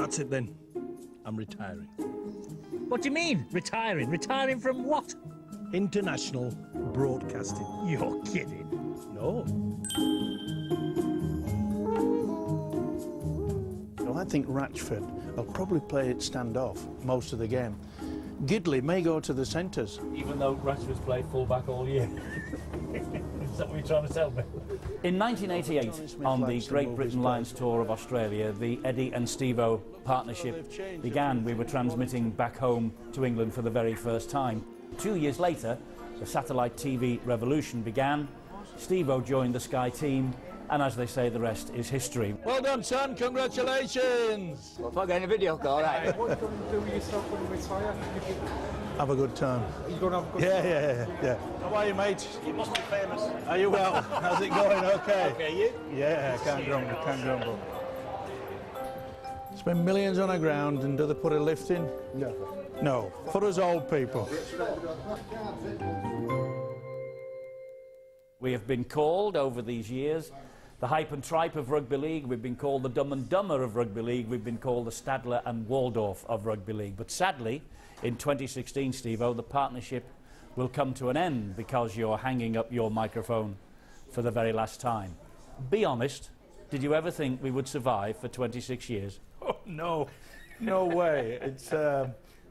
That's it then. I'm retiring. What do you mean, retiring? Retiring from what? International broadcasting. You're kidding. No. Well, I think Ratchford will probably play it stand-off most of the game. Gidley may go to the centres. Even though Ratchford's played full-back all year. Is that what you're trying to tell me? In 1988, on the Great Britain Lions Tour of Australia, the Eddie and Stevo partnership began. We were transmitting back home to England for the very first time. 2 years later, the satellite TV revolution began. Stevo joined the Sky team, and as they say, the rest is history. Well done, son. Congratulations. If I get a video call, right? What are you going to do with yourself when you retire? Have a good time. You're going to have a good Yeah. How are you, mate? You must be famous. Are you well? How's it going? Okay. Okay, you? Yeah, can't grumble. Spend millions on the ground and do they put a lift in? No. For us old people. We have been called over these years the hype and tripe of rugby league. We've been called the dumb and dumber of rugby league. We've been called the Stadler and Waldorf of rugby league. But sadly, in 2016, Steve-O, the partnership will come to an end because you're hanging up your microphone for the very last time. Be honest, did you ever think we would survive for 26 years? Oh, no. No way. It's,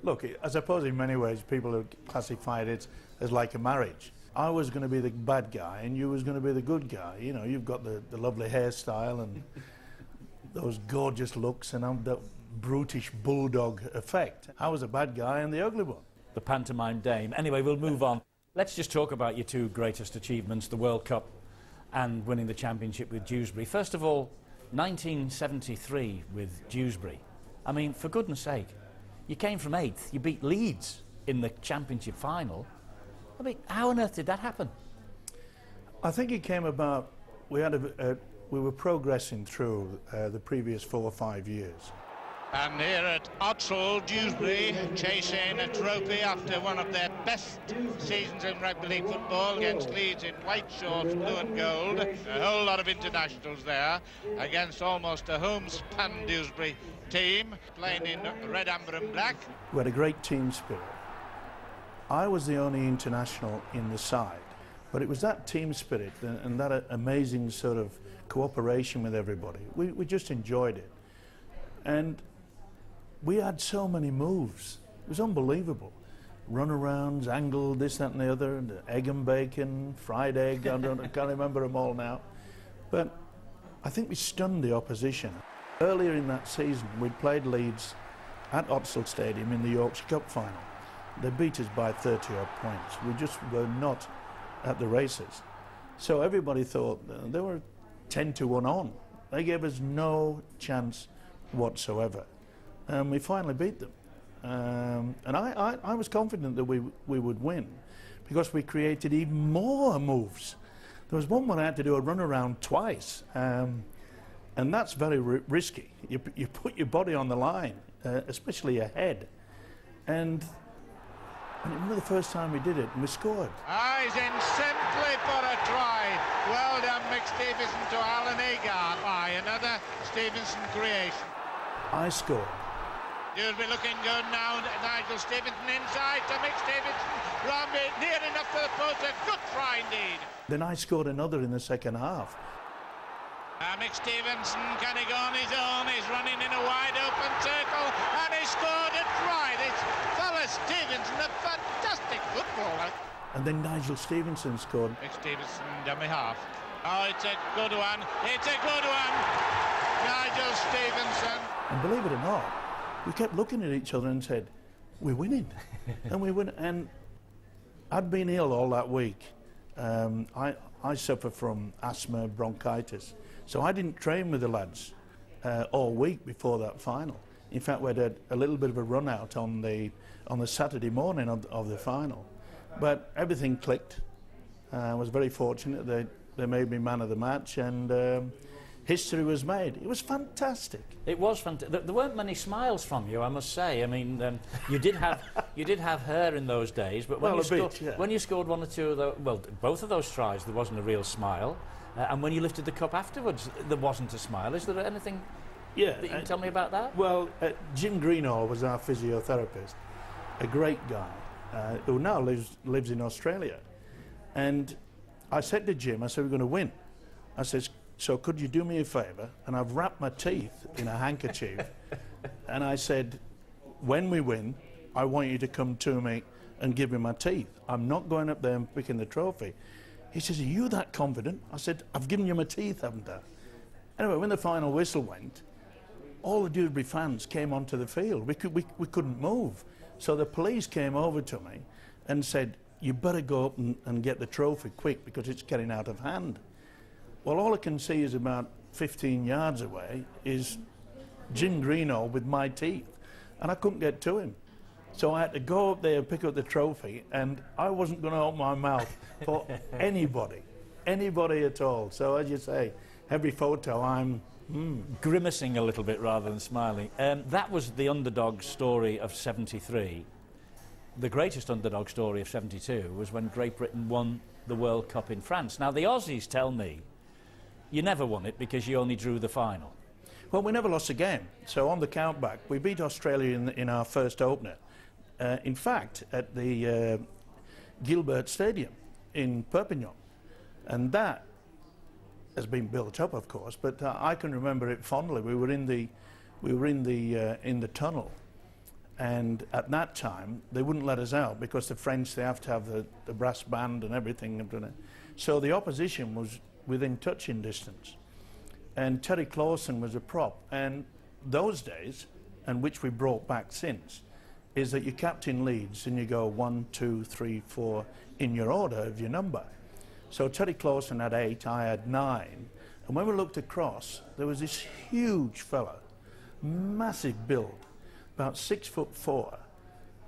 look, I suppose in many ways people have classified it as like a marriage. I was going to be the bad guy and you was going to be the good guy. You know, you've got the lovely hairstyle and those gorgeous looks and that brutish bulldog effect. I was a bad guy and the ugly one. The pantomime dame. Anyway, we'll move on. Let's just talk about your two greatest achievements, the World Cup and winning the championship with Dewsbury. First of all, 1973 with Dewsbury. I mean, for goodness sake, you came from 8th, you beat Leeds in the championship final. I mean, how on earth did that happen? I think it came about, we were progressing through the previous 4 or 5 years. And here at Oxford, Dewsbury chasing a trophy after one of their best seasons in rugby league football against Leeds in white shorts, blue and gold. A whole lot of internationals there against almost a homespun Dewsbury team playing in red, amber and black. We had a great team spirit. I was the only international in the side, but it was that team spirit and that amazing sort of cooperation with everybody. We just enjoyed it. And we had so many moves. It was unbelievable. Runarounds, angle, this, that and the other, and egg and bacon, fried egg, I can't remember them all now. But I think we stunned the opposition. Earlier in that season, we'd played Leeds at Oxford Stadium in the Yorkshire Cup final. They beat us by 30-odd points. We just were not at the races. So everybody thought they were 10-1 on. They gave us no chance whatsoever. And we finally beat them. And I was confident that we would win because we created even more moves. There was one where I had to do a runaround twice. And that's very risky. You put your body on the line, especially your head. And I remember the first time we did it, and we scored. He's in simply for a try. Well done, Mick Stevenson to Alan Agard. Another Stevenson creation. I scored. Dewsbury looking good now. Nigel Stevenson inside to Mick Stevenson. Robbie near enough to the post. A good try indeed. Then I scored another in the second half. Mick Stevenson, can he go on his own? He's running in a wide open circle and he scored a try. This fella Stevenson, a fantastic footballer. And then Nigel Stevenson scored. Mick Stevenson, dummy half. Oh, it's a good one. It's a good one. Nigel Stevenson. And believe it or not, we kept looking at each other and said, we're winning. And we win. And I'd been ill all that week. I suffer from asthma, bronchitis. So I didn't train with the lads all week before that final. In fact, we had a little bit of a run out on the Saturday morning of the final. But everything clicked. I was very fortunate. They made me man of the match, and history was made. It was fantastic. It was fantastic. There weren't many smiles from you, I must say. I mean, you did have hair in those days, but when, when you scored one or two of those, well, both of those tries, there wasn't a real smile. And when you lifted the cup afterwards, there wasn't a smile. Is there anything Yeah. You can tell me about that? Well, Jim Greenall was our physiotherapist, a great guy who now lives in Australia. And I said to Jim, I said, we're going to win. I said, so could you do me a favour? And I've wrapped my teeth in a handkerchief. And I said, when we win, I want you to come to me and give me my teeth. I'm not going up there and picking the trophy. He says, are you that confident? I said, I've given you my teeth, haven't I? Anyway, when the final whistle went, all the Dewsbury fans came onto the field. We couldn't move. So the police came over to me and said, you better go up and get the trophy quick because it's getting out of hand. Well, all I can see is about 15 yards away is Jim Greenall with my teeth, and I couldn't get to him. So I had to go up there and pick up the trophy, and I wasn't going to open my mouth for anybody at all. So as you say, every photo I'm grimacing a little bit rather than smiling. That was the underdog story of 73. The greatest underdog story of 72 was when Great Britain won the World Cup in France. Now, the Aussies tell me you never won it because you only drew the final. Well, we never lost a game. So on the countback, we beat Australia in our first opener. In fact, at the Gilbert Stadium in Perpignan. And that has been built up, of course, but I can remember it fondly. We were in the tunnel, and at that time they wouldn't let us out because the French, they have to have the brass band and everything. So the opposition was within touching distance, and Terry Clausen was a prop. And those days, and which we brought back since, is that you captain leads and you go 1, 2, 3, 4 in your order of your number. So Terry Clausen had 8, I had 9. And when we looked across, there was this huge fella, massive build, about 6'4",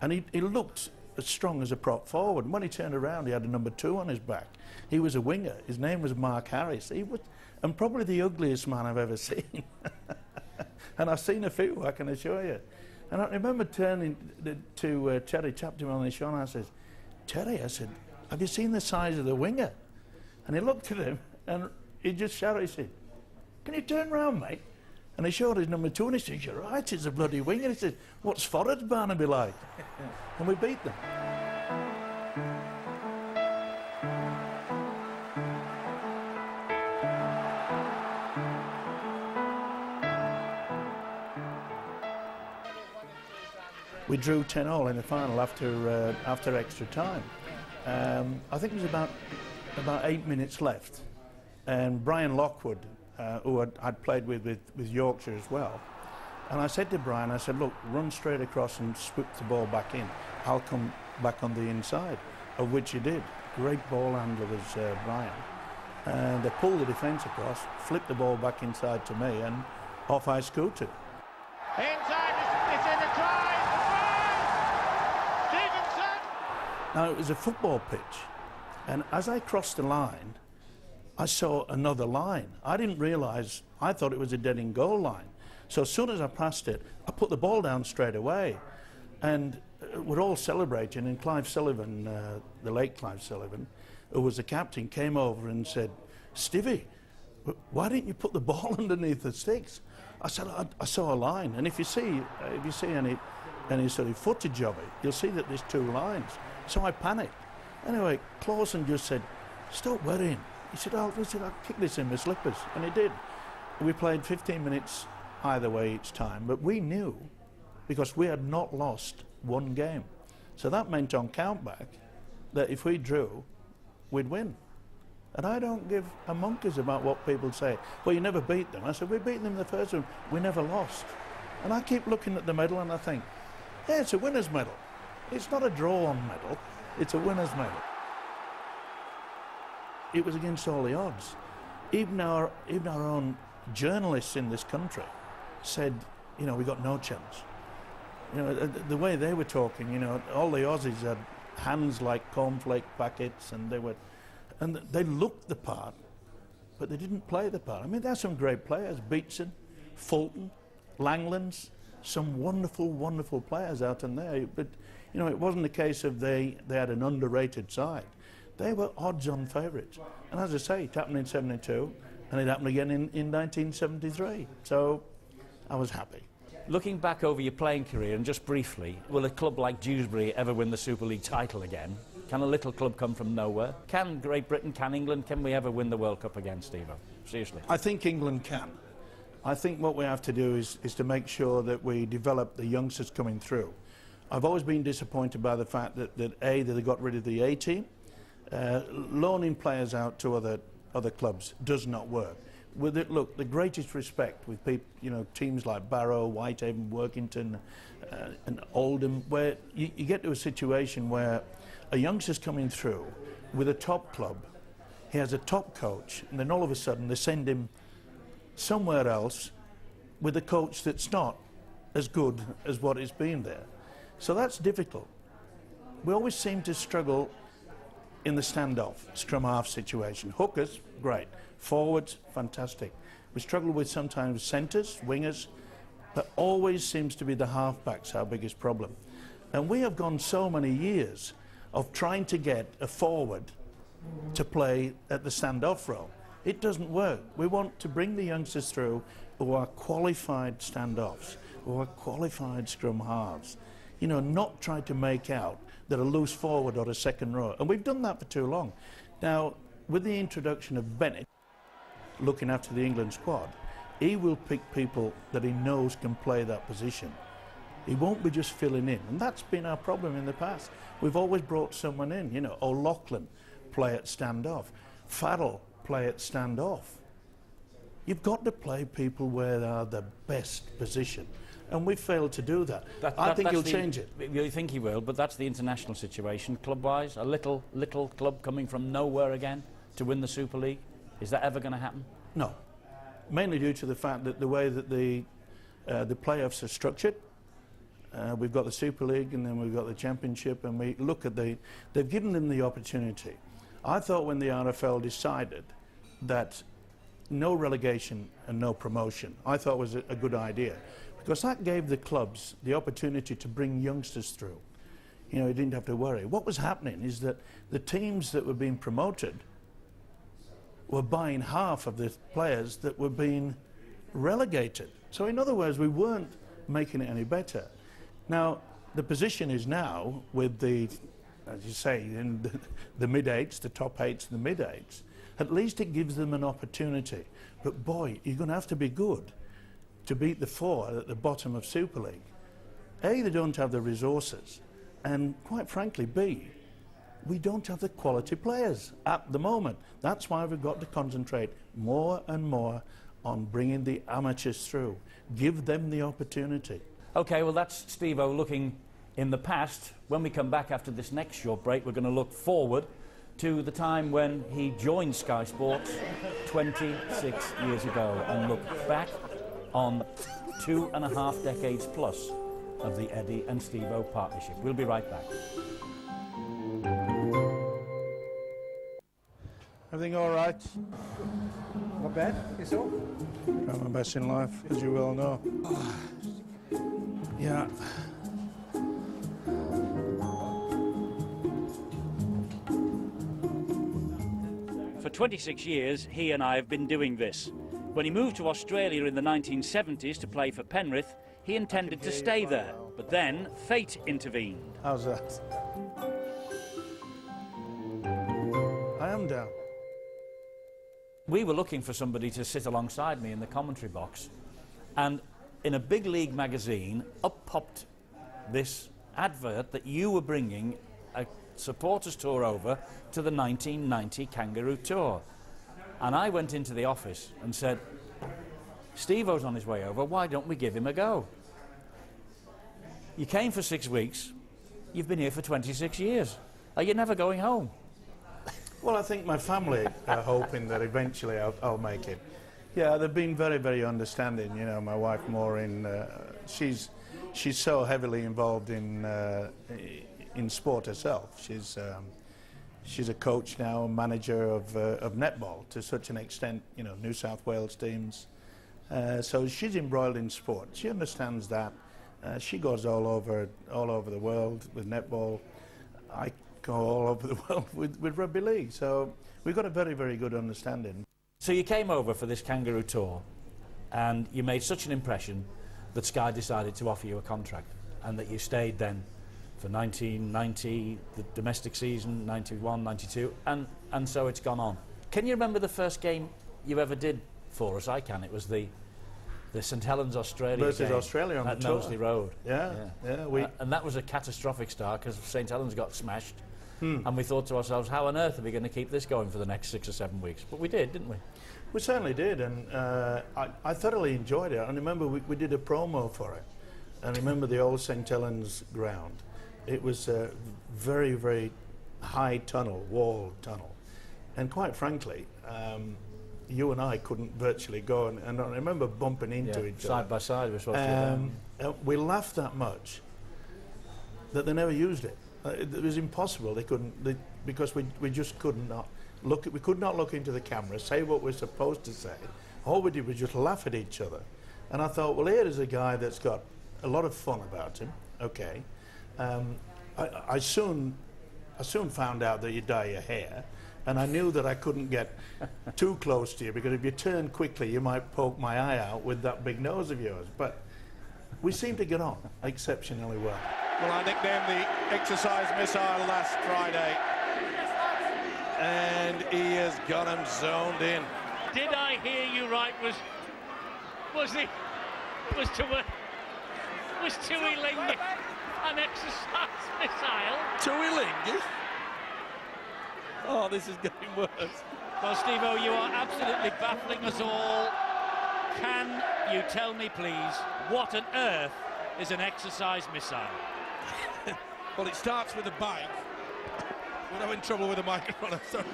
and he looked as strong as a prop forward. And when he turned around, he had a number 2 on his back. He was a winger. His name was Mark Harris. He was, and probably the ugliest man I've ever seen. And I've seen a few, I can assure you. And I remember turning to Terry, tapped him on the shoulder, and I said, Terry, I said, have you seen the size of the winger? And he looked at him, and he just shouted, he said, can you turn round, mate? And he showed his number 2, and he said, you're right, it's a bloody winger. He said, what's Forrest Barnaby like? And we beat them. We drew 10-all in the final after extra time. I think it was about 8 minutes left, and Brian Lockwood, who I'd played with Yorkshire as well, and I said to Brian, I said, look, run straight across and swoop the ball back in. I'll come back on the inside, of which he did. Great ball handler was Brian. And they pulled the defence across, flipped the ball back inside to me, and off I scooted. Inside, it's in the try! Stevenson! Now, it was a football pitch, and as I crossed the line, I saw another line. I didn't realise, I thought it was a dead in goal line. So as soon as I passed it, I put the ball down straight away. And we're all celebrating, and Clive Sullivan, the late Clive Sullivan, who was the captain, came over and said, Stevie, why didn't you put the ball underneath the sticks? I said, I saw a line, and if you see any sort of footage of it, you'll see that there's 2 lines. So I panicked. Anyway, Clausen just said, stop worrying. He said, I'll kick this in my slippers, and he did. We played 15 minutes either way each time, but we knew, because we had not lost 1 game. So that meant on countback that if we drew, we'd win. And I don't give a monkeys about what people say. Well, you never beat them. I said, we beat them in the first one. We never lost. And I keep looking at the medal and I think, yeah, it's a winner's medal. It's not a draw-on medal. It's a winner's medal. It was against all the odds. Even our own journalists in this country said, you know, we got no chance. You know, the way they were talking, you know, all the Aussies had hands like cornflake packets, and they looked the part, but they didn't play the part. I mean, there's some great players: Beatson, Fulton, Langlands, some wonderful, wonderful players out in there. But you know, it wasn't a case of they had an underrated side. They were odds-on favourites. And as I say, it happened in '72, and it happened again in 1973. So I was happy. Looking back over your playing career, and just briefly, will a club like Dewsbury ever win the Super League title again? Can a little club come from nowhere? Can Great Britain, can England, can we ever win the World Cup again, Steve-o? Seriously. I think England can. I think what we have to do is to make sure that we develop the youngsters coming through. I've always been disappointed by the fact that that they got rid of the A team. Loaning players out to other clubs does not work. With it, look, the greatest respect with people, you know, teams like Barrow, Whitehaven, Workington, and Oldham, where you get to a situation where a youngster's coming through with a top club, he has a top coach, and then all of a sudden they send him somewhere else with a coach that's not as good as what has been there. So that's difficult. We always seem to struggle in the standoff, scrum half situation. Hookers, great. Forwards, fantastic. We struggle with sometimes centres, wingers, but always seems to be the halfbacks our biggest problem. And we have gone so many years of trying to get a forward to play at the standoff role. It doesn't work. We want to bring the youngsters through who are qualified standoffs, who are qualified scrum halves. You know, not try to make out that a loose forward or a second row. And we've done that for too long. Now, with the introduction of Bennett, looking after the England squad, he will pick people that he knows can play that position. He won't be just filling in. And that's been our problem in the past. We've always brought someone in, you know, O'Loughlin, play at standoff. Farrell, play at standoff. You've got to play people where they are the best position. And we've failed to do that. I think he'll change it. You think he will, but that's the international situation, club-wise. A little club coming from nowhere again to win the Super League. Is that ever going to happen? No. Mainly due to the fact that the way that the playoffs are structured, we've got the Super League and then we've got the Championship, and we look at they've given them the opportunity. I thought when the RFL decided that no relegation and no promotion, I thought was a good idea, because that gave the clubs the opportunity to bring youngsters through. You know, you didn't have to worry. What was happening is that the teams that were being promoted were buying half of the players that were being relegated. So in other words, we weren't making it any better. Now, the position is now with the, as you say, in the mid-eights, the top eights and the mid-eights, at least it gives them an opportunity. But boy, you're going to have to be good to beat the four at the bottom of Super League. A, they don't have the resources, and quite frankly, B, we don't have the quality players at the moment. That's why we've got to concentrate more and more on bringing the amateurs through. Give them the opportunity. OK, well, that's Steve-o looking in the past. When we come back after this next short break, we're going to look forward to the time when he joined Sky Sports 26 years ago and look back on 2.5 decades plus of the Eddie and Steve-o partnership. We'll be right back. Everything all right? Not bad, yourself? Trying my best in life, as you well know. Yeah. For 26 years, he and I have been doing this. When he moved to Australia in the 1970s to play for Penrith, he intended to stay there, but then fate intervened. How's that? I am down. We were looking for somebody to sit alongside me in the commentary box, and in a big league magazine, up popped this advert that you were bringing a supporters tour over to the 1990 Kangaroo Tour. And I went into the office and said, Steve-o's on his way over, why don't we give him a go? You came for 6 weeks, you've been here for 26 years. Are you never going home? Well, I think my family are hoping that eventually I'll make it. Yeah, they've been very, very understanding. You know, my wife Maureen, she's so heavily involved in sport herself. She's a coach now, a manager of netball to such an extent. You know, New South Wales teams. So she's embroiled in sport. She understands that. She goes all over the world with netball. I go all over the world with rugby league. So we've got a very, very good understanding. So you came over for this Kangaroo Tour. And you made such an impression that Sky decided to offer you a contract, and that you stayed then for 1990, the domestic season, 91, 92, and so it's gone on. Can you remember the first game you ever did for us? I can. It was the St Helens Australia versus game Australia on at the tour. Knowsley Road. Yeah. And that was a catastrophic start because St Helens got smashed, and we thought to ourselves, how on earth are we going to keep this going for the next 6 or 7 weeks? But we did, didn't we? We certainly did, and I thoroughly enjoyed it. I remember we did a promo for it, and I remember the old St Helens ground. It was a very, very high tunnel, walled tunnel, and quite frankly, you and I couldn't virtually go, and I remember bumping into each other. Side by side, we're supposed to we laughed that much that they never used it. It was impossible. They couldn't, because we just could not look. We could not look into the camera, say what we're supposed to say. All we did was just laugh at each other. And I thought, well, here is a guy that's got a lot of fun about him. Okay. I soon found out that you dye your hair, and I knew that I couldn't get too close to you, because if you turn quickly you might poke my eye out with that big nose of yours. But we seemed to get on exceptionally well. Well, I nicknamed the exercise missile last Friday, and he has got him zoned in. Did I hear you right? Was Tuilingi an exercise missile? Tuilingi? Oh, this is getting worse. Well, Stevo, you are absolutely baffling us all. Can you tell me, please, what on earth is an exercise missile? Well, it starts with a bike. We're having trouble with the microphone. Sorry.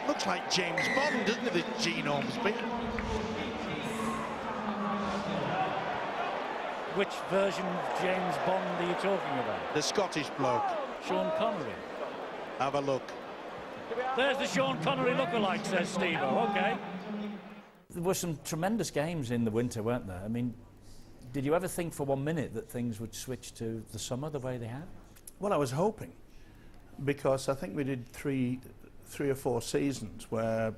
Looks like James Bond, doesn't it, the genome's bit? Which version of James Bond are you talking about? The Scottish bloke. Sean Connery. Have a look. There's the Sean Connery lookalike, says Stevo. Okay. There were some tremendous games in the winter, weren't there? I mean, did you ever think for 1 minute that things would switch to the summer the way they have? Well, I was hoping, because I think we did three or four seasons where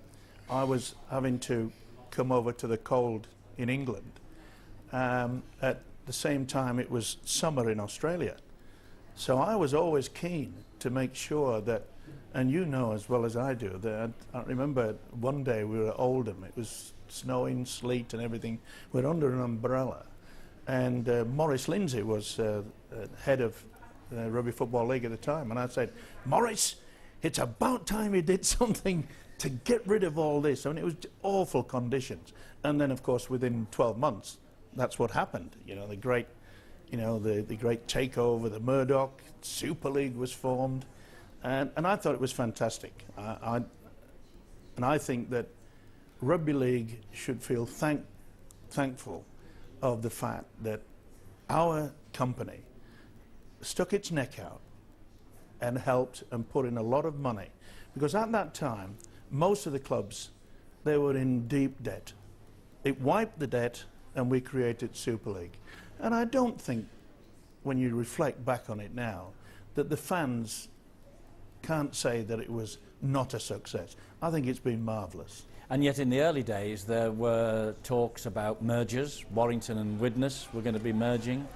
I was having to come over to the cold in England. At the same time, it was summer in Australia. So I was always keen to make sure that, and you know as well as I do, that I remember one day we were at Oldham, it was snowing, sleet and everything. We're under an umbrella. And Maurice Lindsay was head of Rugby Football League at the time, and I said, Maurice, it's about time you did something to get rid of all this. I mean, it was awful conditions. And then, of course, within 12 months, that's what happened. You know, the great takeover, the Murdoch Super League was formed, and I thought it was fantastic. And I think that Rugby League should feel thankful of the fact that our company stuck its neck out and helped and put in a lot of money, because at that time most of the clubs, they were in deep debt. It wiped the debt and we created Super League. And I don't think, when you reflect back on it now, that the fans can't say that it was not a success. I think it's been marvellous. And yet in the early days there were talks about mergers. Warrington and Widnes were going to be merging.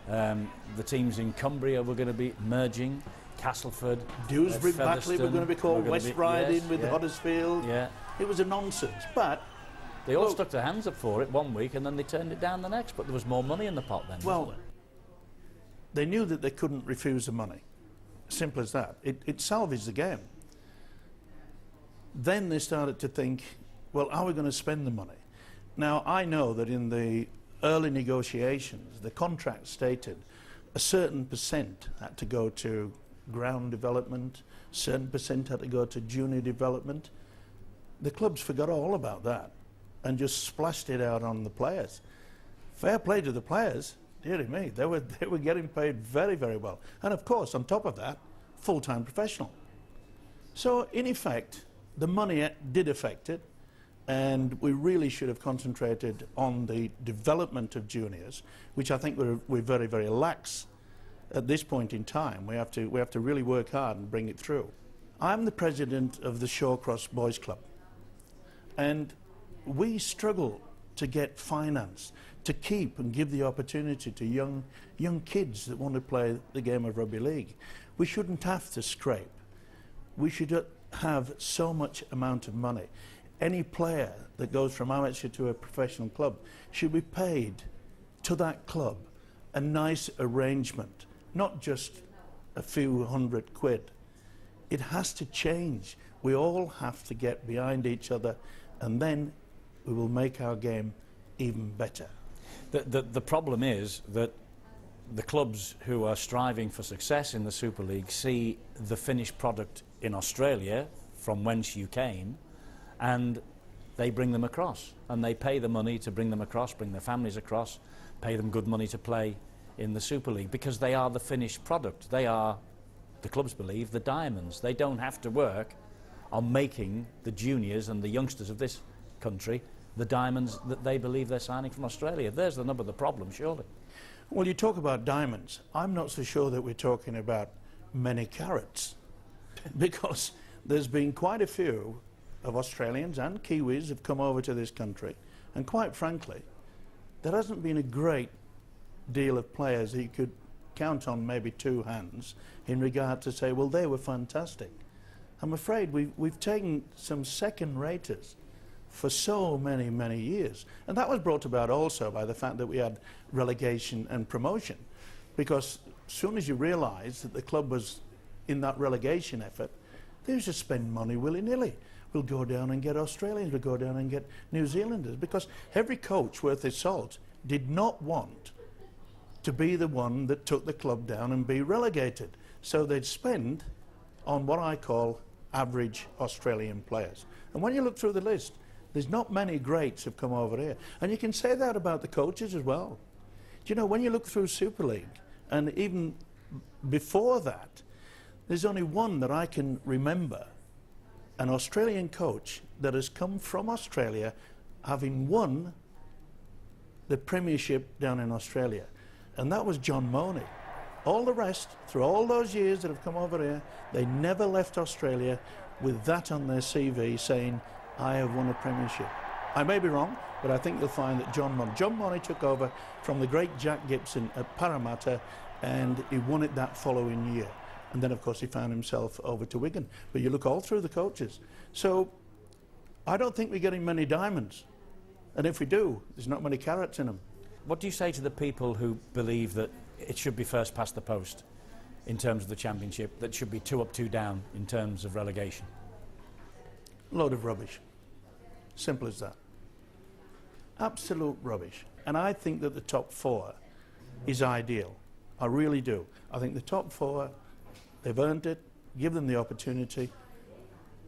The teams in Cumbria were going to be merging. Castleford, Dewsbury Batley were going to be called West Riding with Huddersfield. Yeah. It was a nonsense, but they all stuck their hands up for it 1 week and then they turned it down the next, but there was more money in the pot then. Well, they knew that they couldn't refuse the money. Simple as that. It salvaged the game. Then they started to think, well, are we going to spend the money? Now, I know that in the early negotiations, the contract stated a certain percent had to go to ground development, a certain percent had to go to junior development. The clubs forgot all about that and just splashed it out on the players. Fair play to the players, dearie me, they were getting paid very, very well. And of course, on top of that, full-time professional. So in effect, the money did affect it, and we really should have concentrated on the development of juniors, which I think we're very, very lax at this point in time. We have to really work hard and bring it through. I'm the president of the Shawcross Boys Club, and we struggle to get finance, to keep and give the opportunity to young kids that want to play the game of rugby league. We shouldn't have to scrape. We should have so much amount of money. Any player that goes from amateur to a professional club should be paid to that club a nice arrangement, not just a few £100. It has to change. We all have to get behind each other, and then we will make our game even better. The problem is that the clubs who are striving for success in the Super League see the finished product in Australia, from whence you came, and they bring them across, and they pay the money to bring them across, bring their families across, pay them good money to play in the Super League, because they are the finished product. They are, the clubs believe, the diamonds. They don't have to work on making the juniors and the youngsters of this country the diamonds that they believe they're signing from Australia. There's the nub of the problem, surely. Well, you talk about diamonds. I'm not so sure that we're talking about many carats, because there's been quite a few of Australians and Kiwis have come over to this country, and quite frankly, there hasn't been a great deal of players that you could count on maybe two hands in regard to say, well, they were fantastic. I'm afraid we've taken some second-raters for so many years. And that was brought about also by the fact that we had relegation and promotion. Because as soon as you realise that the club was in that relegation effort, they used to spend money willy-nilly. We'll go down and get Australians, we'll go down and get New Zealanders. Because every coach worth his salt did not want to be the one that took the club down and be relegated. So they'd spend on what I call average Australian players. And when you look through the list, there's not many greats have come over here. And you can say that about the coaches as well. Do you know, when you look through Super League, and even before that, there's only one that I can remember, an Australian coach that has come from Australia having won the premiership down in Australia. And that was John Money. All the rest, through all those years that have come over here, they never left Australia with that on their CV saying, I have won a premiership. I may be wrong, but I think you'll find that John Money took over from the great Jack Gibson at Parramatta, and he won it that following year. And then, of course, he found himself over to Wigan. But you look all through the coaches. So I don't think we're getting many diamonds. And if we do, there's not many carats in them. What do you say to the people who believe that it should be first past the post in terms of the championship, that should be 2 up, 2 down in terms of relegation? Load of rubbish. Simple as that. Absolute rubbish. And I think that the top 4 is ideal. I really do. I think the top 4, they've earned it. Give them the opportunity.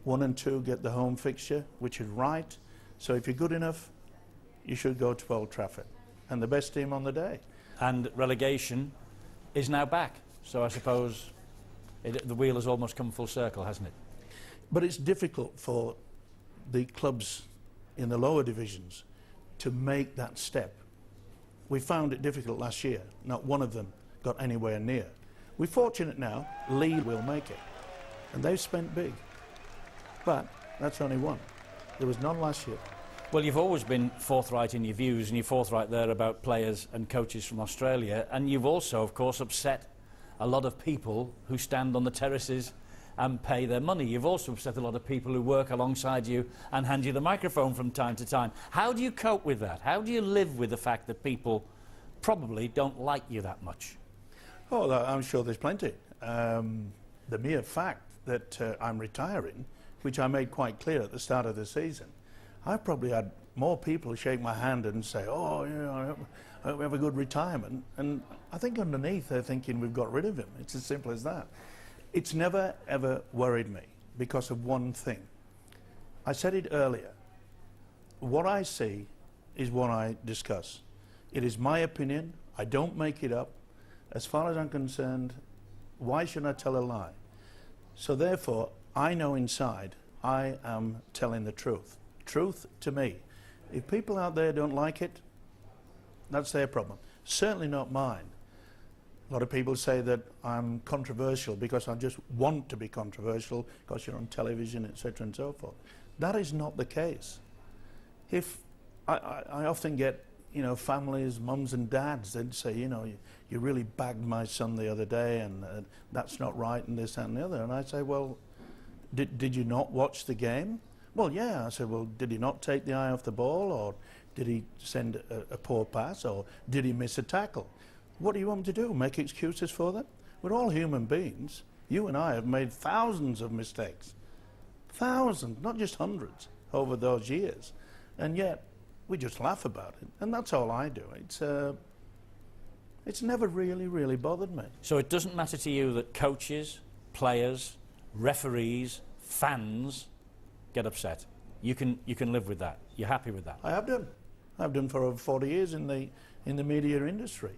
1 and 2 get the home fixture, which is right. So if you're good enough, you should go to Old Trafford. And the best team on the day. And relegation is now back. So I suppose the wheel has almost come full circle, hasn't it? But it's difficult for the clubs in the lower divisions to make that step. We found it difficult last year. Not one of them got anywhere near. We're fortunate now, Leeds will make it. And they've spent big. But that's only one. There was none last year. Well, you've always been forthright in your views, and you're forthright there about players and coaches from Australia. And you've also, of course, upset a lot of people who stand on the terraces and pay their money. You've also upset a lot of people who work alongside you and hand you the microphone from time to time. How do you cope with that? How do you live with the fact that people probably don't like you that much? Oh, I'm sure there's plenty. The mere fact that I'm retiring, which I made quite clear at the start of the season, I've probably had more people shake my hand and say, oh, you know, I hope we have a good retirement. And I think underneath they're thinking we've got rid of him. It's as simple as that. It's never, ever worried me because of one thing. I said it earlier. What I see is what I discuss. It is my opinion. I don't make it up. As far as I'm concerned, why should I tell a lie? So therefore, I know inside I am telling the truth. Truth to me. If people out there don't like it, that's their problem. Certainly not mine. A lot of people say that I'm controversial because I just want to be controversial because you're on television, etc. and so forth. That is not the case. If I often get, you know, families, mums and dads, they'd say, you know, you really bagged my son the other day, and that's not right, and this, that, and the other. And I say, well, did you not watch the game? Well, yeah. I said, well, did he not take the eye off the ball, or did he send a poor pass, or did he miss a tackle? What do you want me to do, make excuses for them? We're all human beings. You and I have made thousands of mistakes. Thousands, not just hundreds, over those years. And yet, we just laugh about it. And that's all I do. It's never really bothered me. So it doesn't matter to you that coaches, players, referees, fans get upset. You can live with that. You're happy with that? I have done. I've done for over 40 years in the media industry.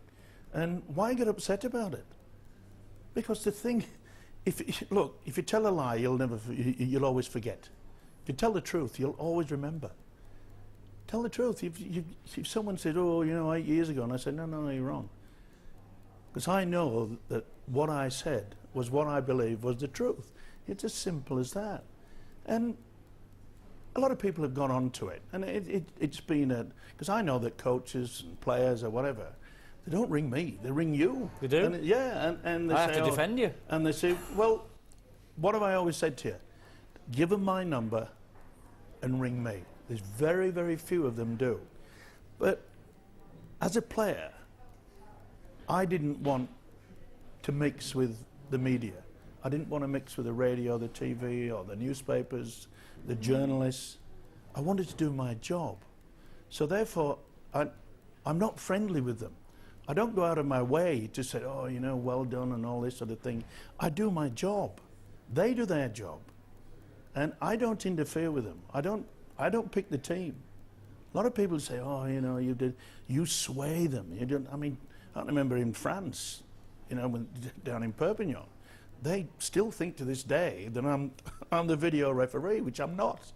And why get upset about it? Because the thing, if you tell a lie, you'll always forget. If you tell the truth, you'll always remember. Tell the truth. If someone said, oh, you know, 8 years ago, and I said, no, you're wrong. Because I know that what I said was what I believe was the truth. It's as simple as that. And a lot of people have gone on to it. And it's been because I know that coaches and players or whatever, they don't ring me, they ring you. They do? And, yeah, and they I say, have to defend you. And they say, well, what have I always said to you? Give them my number and ring me. There's very few of them do. But as a player, I didn't want to mix with the media. I didn't want to mix with the radio, the TV, or the newspapers, the journalists. I wanted to do my job. So therefore, I'm not friendly with them. I don't go out of my way to say, oh, you know, well done and all this sort of thing. I do my job. They do their job. And I don't interfere with them. I don't pick the team. A lot of people say, oh, you know, you sway them. You don't, I mean, I remember in France, you know, down in Perpignan, they still think to this day that I'm the video referee, which I'm not.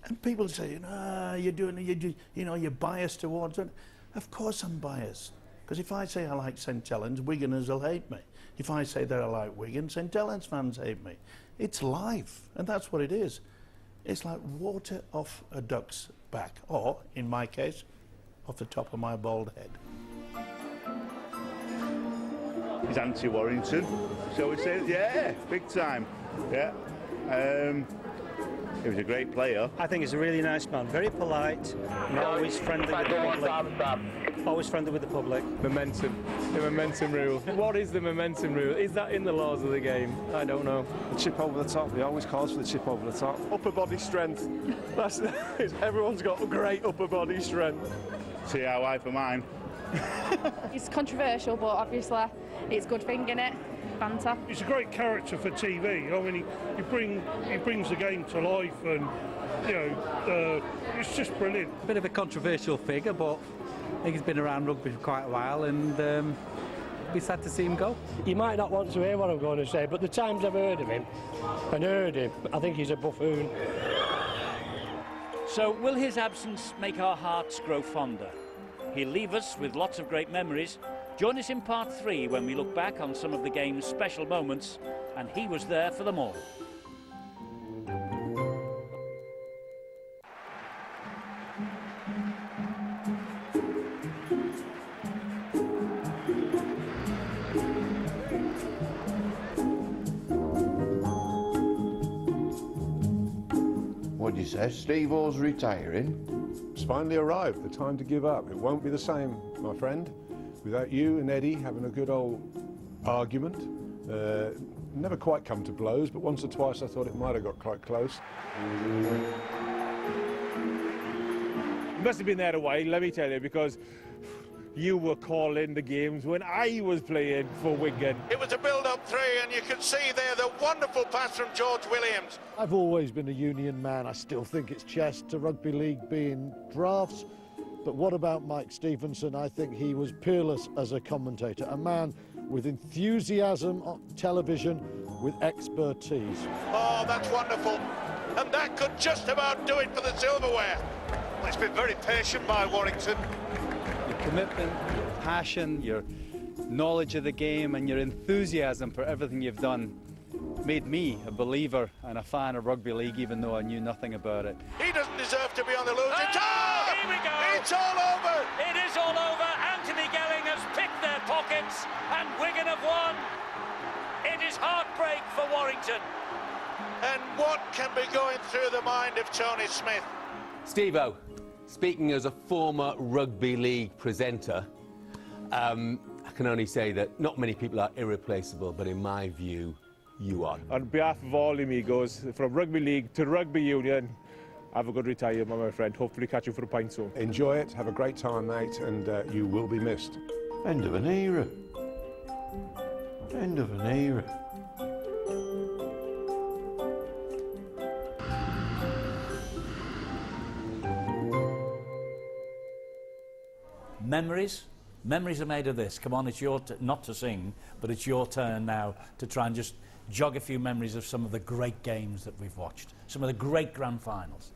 And people say, no, you're biased towards it. Of course I'm biased. Because if I say I like St Helens, Wiganers will hate me. If I say that I like Wigan, St Helens fans hate me. It's life, and that's what it is. It's like water off a duck's back, or, in my case, off the top of my bald head. He's anti-Warrington, shall we say? Yeah, big time. Yeah. He was a great player. I think he's a really nice man, very polite, and always friendly with the public. Always friendly with the public. Momentum. The momentum rule. What is the momentum rule? Is that in the laws of the game? I don't know. The chip over the top. He always calls for the chip over the top. Upper body strength. Everyone's got great upper body strength. See our wife of mine. It's controversial, but obviously it's a good thing, innit? Banter. He's a great character for TV. You know, I mean, he brings the game to life, and you know, it's just brilliant. A bit of a controversial figure, but I think he's been around rugby for quite a while, and it'd be sad to see him go. You might not want to hear what I'm going to say, but the times I've heard of him, I think he's a buffoon. So will his absence make our hearts grow fonder? He'll leave us with lots of great memories. Join us in part 3 when we look back on some of the game's special moments, and he was there for them all. What do you say? Steve-O's retiring? It's finally arrived, the time to give up. It won't be the same, my friend, without you and Eddie having a good old argument. Never quite come to blows, but once or twice I thought it might have got quite close. You must have been there a while, let me tell you, because you were calling the games when I was playing for Wigan. It was a build-up 3, and you can see there the wonderful pass from George Williams. I've always been a union man. I still think it's chess to rugby league being drafts. But what about Mike Stevenson? I think he was peerless as a commentator, a man with enthusiasm on television, with expertise. Oh, that's wonderful. And that could just about do it for the silverware. Well, it's been very patient by Warrington. Your commitment, your passion, your knowledge of the game and your enthusiasm for everything you've done made me a believer and a fan of rugby league, even though I knew nothing about it. He doesn't deserve to be on the losing team. Here we go. It's all over. It is all over. Anthony Gelling has picked their pockets and Wigan have won. It is heartbreak for Warrington. And what can be going through the mind of Tony Smith? Steve-O, speaking as a former rugby league presenter, I can only say that not many people are irreplaceable, but in my view, you are. On behalf of all amigos, from rugby league to rugby union, have a good retirement, my friend. Hopefully catch you for a pint soon. Enjoy it, have a great time, mate, and you will be missed. End of an era. End of an era. Memories are made of this. Come on, it's your not to sing, but it's your turn now to try and just jog a few memories of some of the great games that we've watched, some of the great grand finals.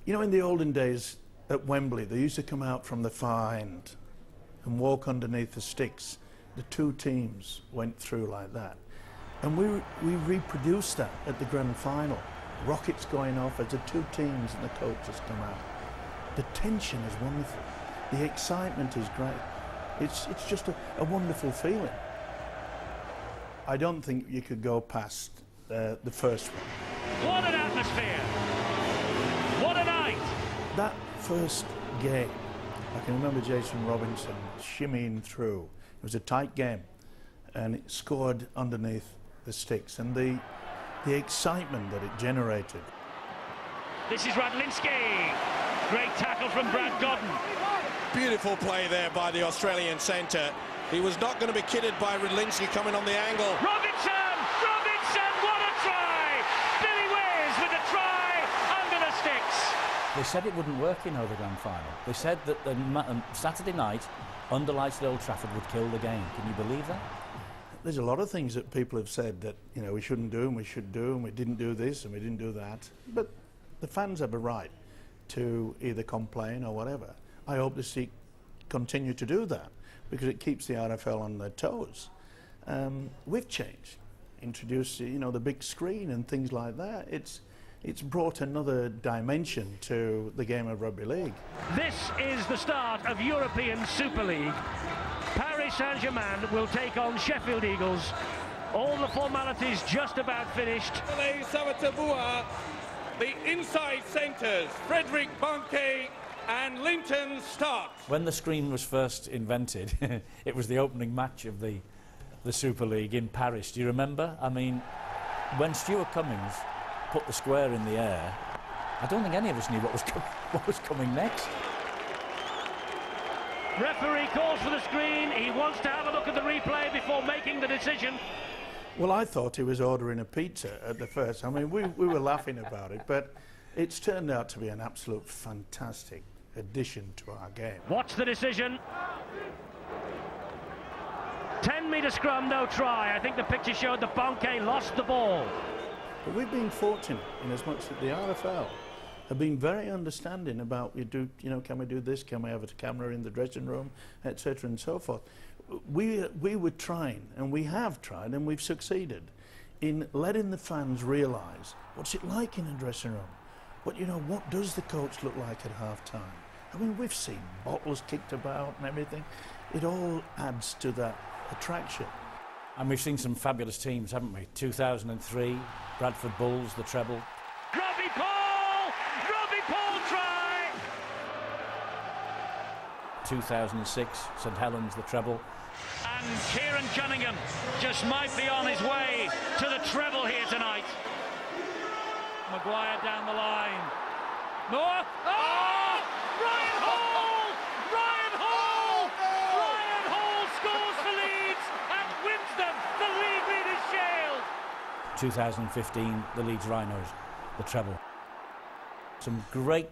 You know, in the olden days at Wembley, they used to come out from the far end and walk underneath the sticks. The two teams went through like that. And we reproduced that at the grand final. Rockets going off as the two teams and the coaches come out. The tension is wonderful. The excitement is great. It's just a wonderful feeling. I don't think you could go past the first one. What an atmosphere! What a night! That first game, I can remember Jason Robinson shimmying through. It was a tight game, and it scored underneath the sticks, and the excitement that it generated. This is Radlinski. Great tackle from Brad Godden. Beautiful play there by the Australian centre. He was not going to be kidded by Radlinski coming on the angle. Robinson! Robinson, what a try! Billy Wears with a try under the sticks. They said it wouldn't work, you know, the grand final. They said that the Saturday night, under lights at Old Trafford would kill the game. Can you believe that? There's a lot of things that people have said that, you know, we shouldn't do and we should do, and we didn't do this and we didn't do that. But the fans have a right to either complain or whatever. I hope to see continue to do that because it keeps the RFL on their toes. We've changed, introduced, you know, the big screen and things like that. It's brought another dimension to the game of rugby league. This is the start of European Super League. Paris Saint-Germain will take on Sheffield Eagles. All the formalities just about finished. The inside centres, Frederick Banquet and Linton start. When the screen was first invented, it was the opening match of the Super League in Paris. Do you remember? I mean, when Stuart Cummings put the square in the air, I don't think any of us knew what was coming next. Referee calls for the screen. He wants to have a look at the replay before making the decision. Well, I thought he was ordering a pizza at the first. I mean, we were laughing about it, but it's turned out to be an absolute fantastic addition to our game. Watch the decision. 10-metre scrum, no try. I think the picture showed that Banquet lost the ball. But we've been fortunate in as much that the RFL have been very understanding about, you know, can we do this? Can we have a camera in the dressing room, etc. and so forth. We were trying, and we have tried, and we've succeeded in letting the fans realise what's it like in a dressing room. But, you know, what does the coach look like at half-time? I mean, we've seen bottles kicked about and everything. It all adds to that attraction. And we've seen some fabulous teams, haven't we? 2003, Bradford Bulls, the treble. Robbie Paul try! 2006, St Helens, the treble. And Kieran Cunningham just might be on his way to the treble here tonight. Maguire down the line. More. Oh! Ryan Hall! Ryan Hall! Ryan Hall scores for Leeds and wins them the League Leaders' Shield. 2015, the Leeds Rhinos, the treble. Some great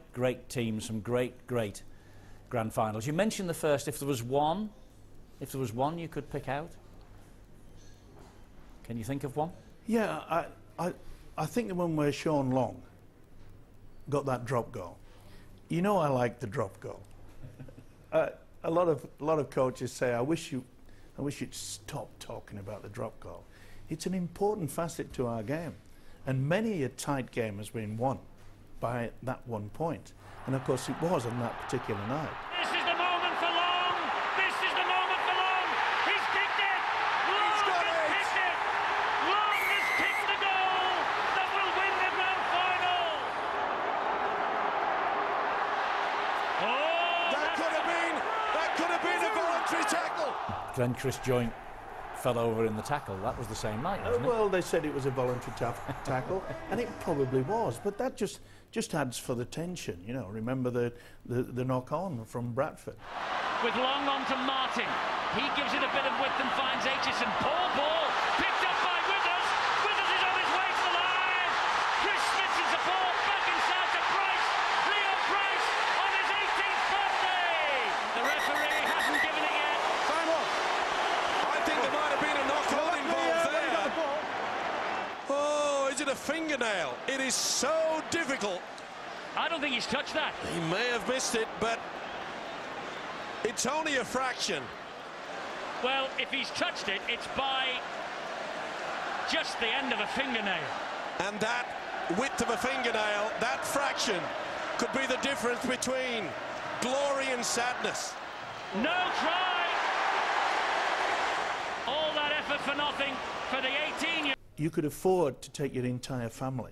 teams, some great grand finals. You mentioned the first. If there was one you could pick out, can you think of one? Yeah, I think the one where Sean Long got that drop goal. You know, I like the drop goal. A lot of coaches say, I wish you'd stop talking about the drop goal. It's an important facet to our game, and many a tight game has been won by that one point. And of course it was on that particular night. This is the moment for Long. This is the moment for Long. He's kicked it. Long has kicked it. Long has kicked the goal that will win the grand final. Oh, that could have been a voluntary tackle. Glenchris Joint fell over in the tackle. That was the same night, wasn't it? Well, they said it was a voluntary tackle, and it probably was, but that just adds for the tension, you know. Remember the knock-on from Bradford. with Long on to Martin. He gives it a bit of width and finds Aitchison. Poor ball, picked up by Withers. Withers is on his way to the line. Chris Smith's in support, back inside to Price. Leo Price on his 18th birthday. The referee hasn't given it yet. Time off. I think there might have been a knock-on involved there. Oh, is it a fingernail? It is so difficult. I don't think he's touched that. He may have missed it, but it's only a fraction. Well, if he's touched it, it's by just the end of a fingernail. And that width of a fingernail, that fraction, could be the difference between glory and sadness. No try. All that effort for nothing for the 18-year-old. You could afford to take your entire family.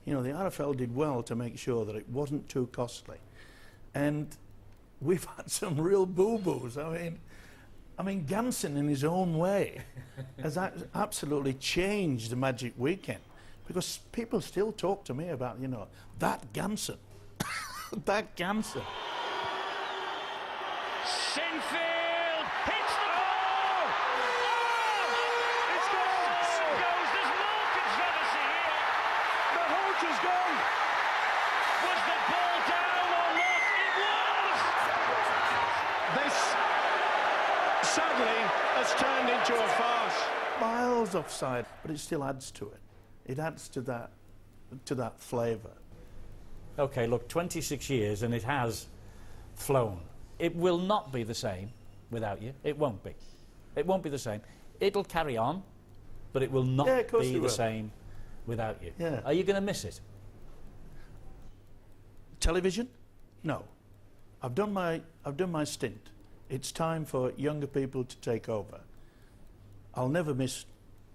You know, the RFL did well to make sure that it wasn't too costly. And we've had some real boo-boos. I mean, Ganson in his own way has absolutely changed the Magic Weekend, because people still talk to me about, you know, that Ganson. That Ganson. Sinfield hits the ball! Oh! It's gone! It goes. There's more controversy here. The Hawk is gone! Was the ball down or not? It was! This, sadly, has turned into a farce. Miles offside, but it still adds to it. It adds to that flavour. Okay, look, 26 years and it has flown. It will not be the same without you. It won't be. It won't be the same. It'll carry on, but it will not be the same without you. Yeah. Are you going to miss it? Television? No. I've done my stint. It's time for younger people to take over. I'll never miss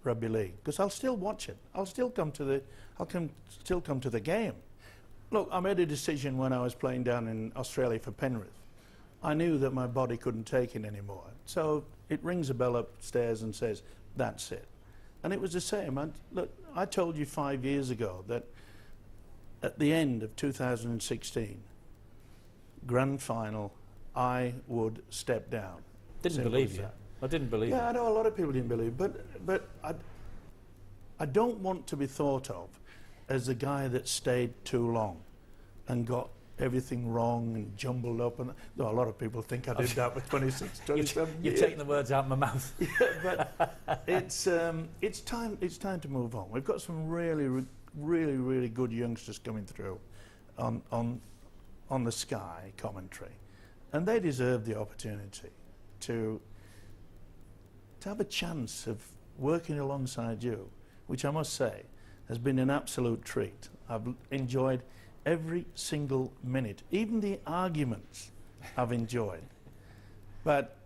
rugby league because I'll still watch it. I'll still come to the game. Look, I made a decision when I was playing down in Australia for Penrith. I knew that my body couldn't take it anymore. So it rings a bell upstairs and says, that's it. And it was the same. Look, I told you 5 years ago that at the end of 2016, grand final, I would step down. Didn't believe you. I didn't believe it. Yeah, I know a lot of people didn't believe, but I don't want to be thought of as the guy that stayed too long and got everything wrong and jumbled up. And though a lot of people think I did that with 26, 27 You're years. taking the words out of my mouth. Yeah, but it's time to move on. We've got some really good youngsters coming through on the Sky commentary, and they deserve the opportunity to have a chance of working alongside you, which I must say has been an absolute treat. I've enjoyed every single minute, even the arguments I've enjoyed. But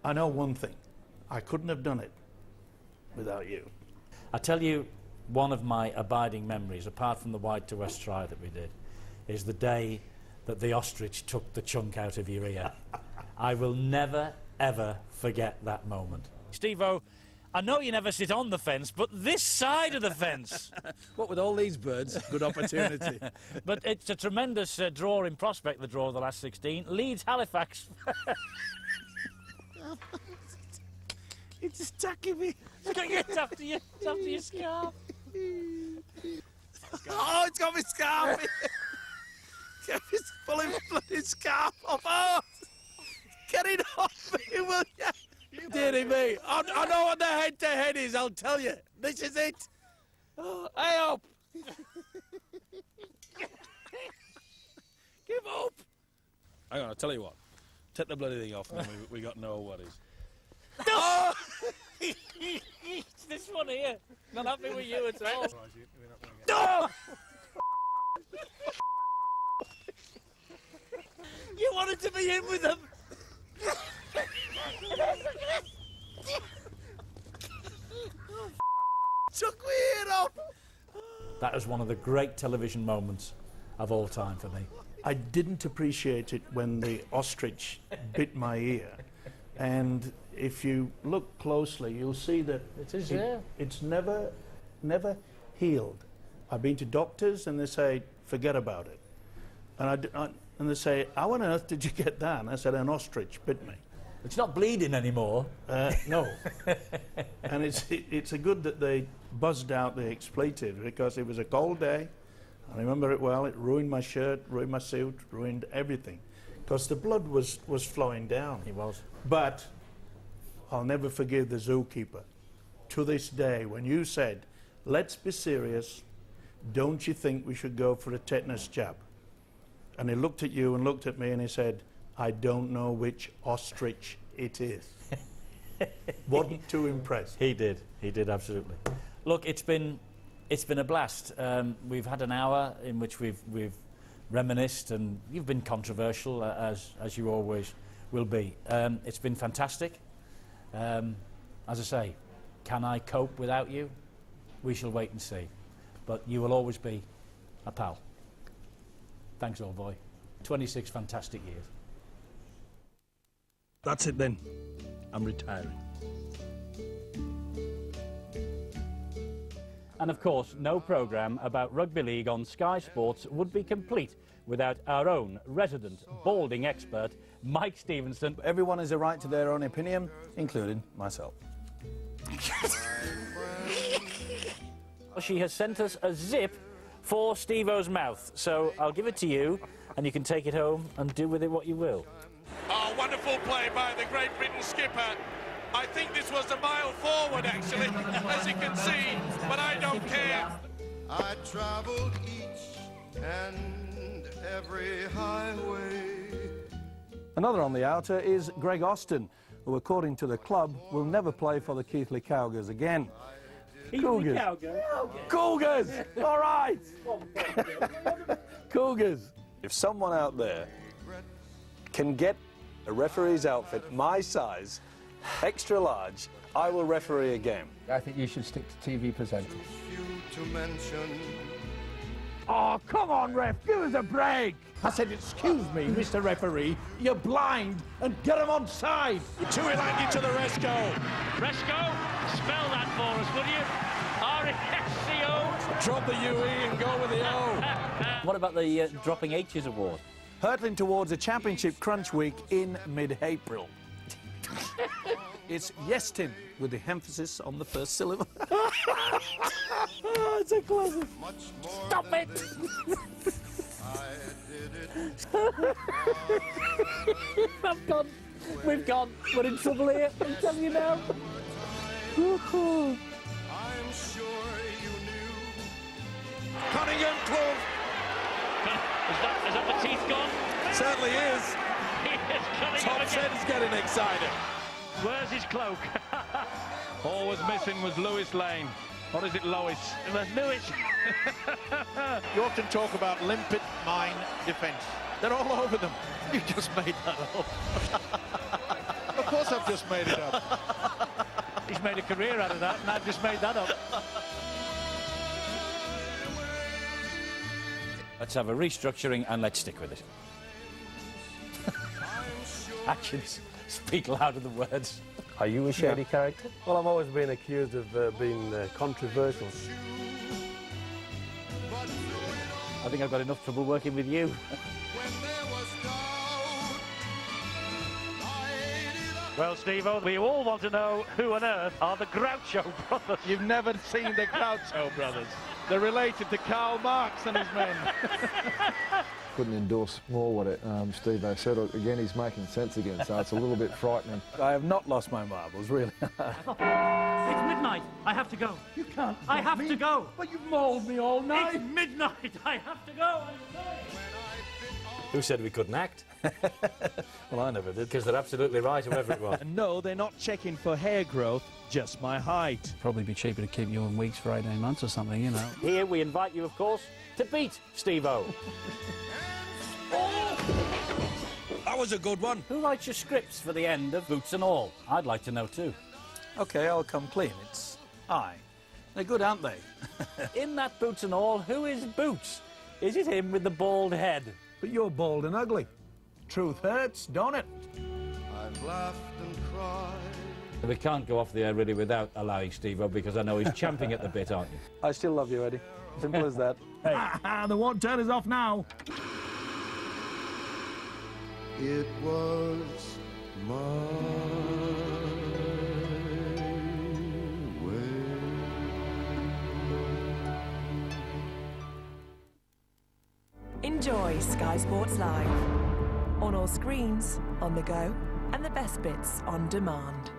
I know one thing, I couldn't have done it without you. I tell you, one of my abiding memories, apart from the Wide to West try that we did, is the day that the ostrich took the chunk out of your ear. I will never, ever forget that moment. Steve-O, I know you never sit on the fence, but this side of the fence. What with all these birds, good opportunity. But it's a tremendous draw in prospect, the draw of the last 16. Leeds, Halifax. It's attacking me. It's after you. It's after your scarf. Oh, it's got my scarf. It's pulling my bloody scarf off. Oh, get it off me, will you? Dearie me, I know what the head-to-head is, I'll tell you. This is it. Oh, hey up. Give up. Hang on, I'll tell you what. Take the bloody thing off and we got to know what is. Oh! It's this one here. Not happy with you at all. No! You wanted to be in with them. Took me ear off. That was one of the great television moments of all time for me. I didn't appreciate it when the ostrich bit my ear, and if you look closely, you'll see that it's never healed. I've been to doctors, and they say, forget about it. And they say, how on earth did you get that? And I said, an ostrich bit me. It's not bleeding anymore. No. And it's a good that they buzzed out the expletive, because it was a cold day. I remember it well. It ruined my shirt, ruined my suit, ruined everything, because the blood was flowing down. It was. But I'll never forgive the zookeeper. To this day, when you said, let's be serious, don't you think we should go for a tetanus jab? And he looked at you and looked at me and he said, I don't know which ostrich it is. Wasn't too impressed. He did absolutely. Look, it's been a blast. We've had an hour in which we've reminisced, and you've been controversial as you always will be. It's been fantastic. As I say, can I cope without you? We shall wait and see. But you will always be a pal. Thanks, old boy. 26 fantastic years. That's it then. I'm retiring. And of course, no programme about rugby league on Sky Sports would be complete without our own resident balding expert, Mike Stevenson. Everyone has a right to their own opinion, including myself. She has sent us a zip for Stevo's mouth, so I'll give it to you, and you can take it home and do with it what you will. Oh, wonderful play by the Great Britain skipper. I think this was a mile forward, actually, as you can see, but I don't care. I traveled each and every highway. Another on the outer is Greg Austin, who, according to the club, will never play for the Keighley Cougars again. Cougars. Cougars! All right! Cougars. If someone out there can get a referee's outfit my size, extra large, I will referee a game. I think you should stick to TV presenters. Oh, come on, ref, give us a break. I said, excuse me, Mr. Referee, you're blind, and get him on side. Tuilagi to the Resco. Resco, spell that for us, would you? R-E-S-C-O. Drop the UE and go with the O. What about the Dropping H's award? Hurtling towards a championship crunch week in mid-April. It's Yestin, with the emphasis on the first syllable. It's a classic. Stop it! I've gone. We've gone. We're in trouble here. I'm telling you now. I'm sure you knew. Cunningham Club. Is that the teeth gone? Certainly is. Top Ted's getting excited. Where's his cloak? All was missing was Lewis Lane. Or is it Lois? It was Lewis. You often talk about limpid mine defence. They're all over them. You just made that up. Of course I've just made it up. He's made a career out of that, and I've just made that up. Let's have a restructuring and let's stick with it. Actions speak louder than words. Are you a shady character? Well, I've always been accused of being controversial. I think I've got enough trouble working with you. Well, Steve-O, we all want to know who on earth are the Groucho brothers. You've never seen the Groucho brothers. They're related to Karl Marx and his men. Couldn't endorse more what Steve-O said. Again, he's making sense again, so it's a little bit frightening. I have not lost my marbles, really. It's midnight. I have to go. You can't. I have to go. But you've mauled me all night. It's midnight. I have to go. I'm sorry. Who said we couldn't act? Well, I never did. Because they're absolutely right, whoever it was. No, they're not checking for hair growth, just my height. Probably be cheaper to keep you in weeks for 18 months or something, you know. Here we invite you, of course, to beat Steve-O. That was a good one. Who writes your scripts for the end of Boots and All? I'd like to know too. OK, I'll come clean. It's I. They're good, aren't they? In that Boots and All, who is Boots? Is it him with the bald head? But you're bald and ugly. Truth hurts, don't it? I've laughed and cried. We can't go off the air really without allowing Steve-O, because I know he's champing at the bit, aren't you? I still love you, Eddie. Simple as that. Hey. The one turn is off now. It was my Enjoy Sky Sports Live. On all screens, on the go, and the best bits on demand.